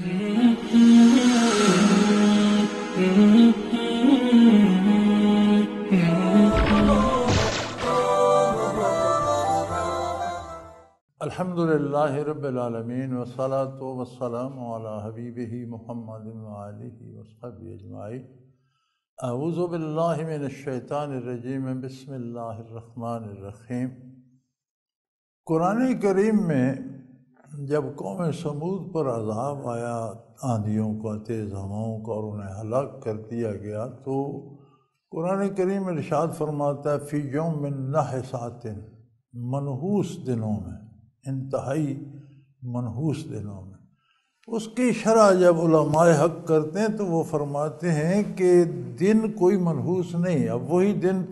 الحمدللہ رب العالمین والصلاة والسلام علی حبیبہ محمد وآلہ وصحبہ اجمعین۔ اعوذ باللہ من الشیطان الرجیم، بسم اللہ الرحمن الرحیم۔ قرآن کریم میں جب قوم سمود پر عذاب آیا، آندھیوں کا، تیز ہواؤں کا، اور انہیں ہلاک کر دیا گیا، تو قرآن کریم ارشاد فرماتا ہے فی یوم نحسات، منحوس دنوں میں، انتہائی منحوس دنوں میں۔ اس کی شرح جب علماء حق کرتے ہیں تو وہ فرماتے ہیں کہ دن کوئی منحوس نہیں، اب وہی دن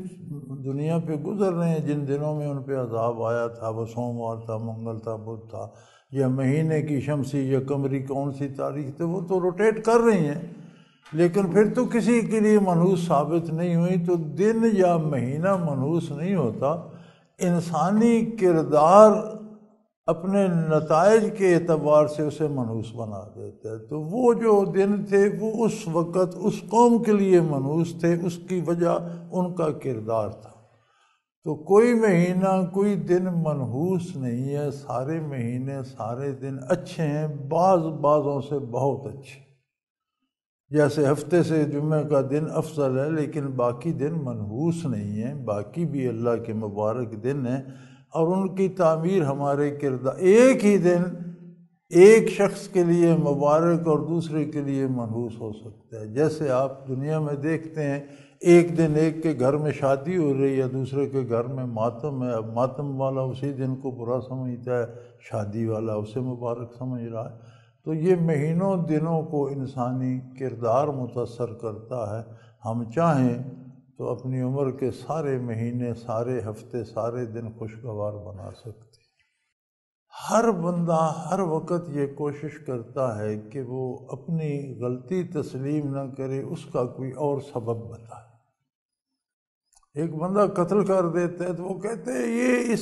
دنیا پہ گزر رہے ہیں جن دنوں میں ان پہ عذاب آیا تھا، وہ سوموار تھا، منگل تھا، بدھ تھا، یا مہینے کی شمسی یا قمری کون سی تاریخ تھے، وہ تو روٹیٹ کر رہی ہیں، لیکن پھر تو کسی کے لیے منحوس ثابت نہیں ہوئی۔ تو دن یا مہینہ منحوس نہیں ہوتا، انسانی کردار اپنے نتائج کے اعتبار سے اسے منحوس بنا دیتا ہے۔ تو وہ جو دن تھے وہ اس وقت اس قوم کے لیے منحوس تھے، اس کی وجہ ان کا کردار تھا۔ تو کوئی مہینہ کوئی دن منحوس نہیں ہے، سارے مہینے سارے دن اچھے ہیں، بعضوں سے بہت اچھے۔ جیسے ہفتے سے جمعہ کا دن افضل ہے، لیکن باقی دن منحوس نہیں ہیں، باقی بھی اللہ کے مبارک دن ہیں، اور ان کی تعمیر ہمارے کردار۔ ایک ہی دن ایک شخص کے لیے مبارک اور دوسرے کے لیے منحوس ہو سکتا ہے۔ جیسے آپ دنیا میں دیکھتے ہیں، ایک دن ایک کے گھر میں شادی ہو رہی ہے، دوسرے کے گھر میں ماتم ہے، اب ماتم والا اسی دن کو برا سمجھتا ہے، شادی والا اسے مبارک سمجھ رہا ہے۔ تو یہ مہینوں دنوں کو انسانی کردار متاثر کرتا ہے۔ ہم چاہیں تو اپنی عمر کے سارے مہینے، سارے ہفتے، سارے دن خوشگوار بنا سکتے۔ ہر بندہ ہر وقت یہ کوشش کرتا ہے کہ وہ اپنی غلطی تسلیم نہ کرے، اس کا کوئی اور سبب بتائے۔ ایک بندہ قتل کر دیتا ہے تو وہ کہتے ہیں یہ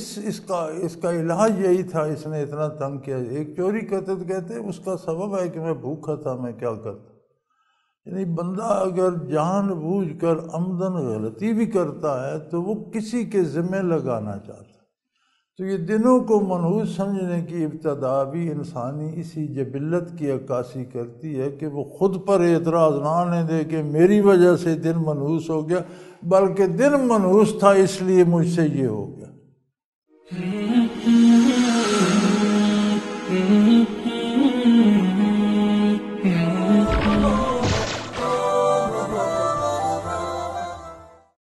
اس کا علاج یہی تھا، اس نے اتنا تنگ کیا۔ ایک چوری کرتے تو کہتے ہیں اس کا سبب ہے کہ میں بھوکا تھا، میں کیا کرتا۔ یعنی بندہ اگر جان بوجھ کر عمدن غلطی بھی کرتا ہے تو وہ کسی کے ذمہ لگانا چاہتا ہے۔ تو یہ دنوں کو منحوس سمجھنے کی ابتدا بھی انسانی اسی جبلت کی عکاسی کرتی ہے کہ وہ خود پر اعتراض نہ آنے دے کہ میری وجہ سے دن منحوس ہو گیا، بلکہ دن منحوس تھا اس لیے مجھ سے یہ ہو گیا۔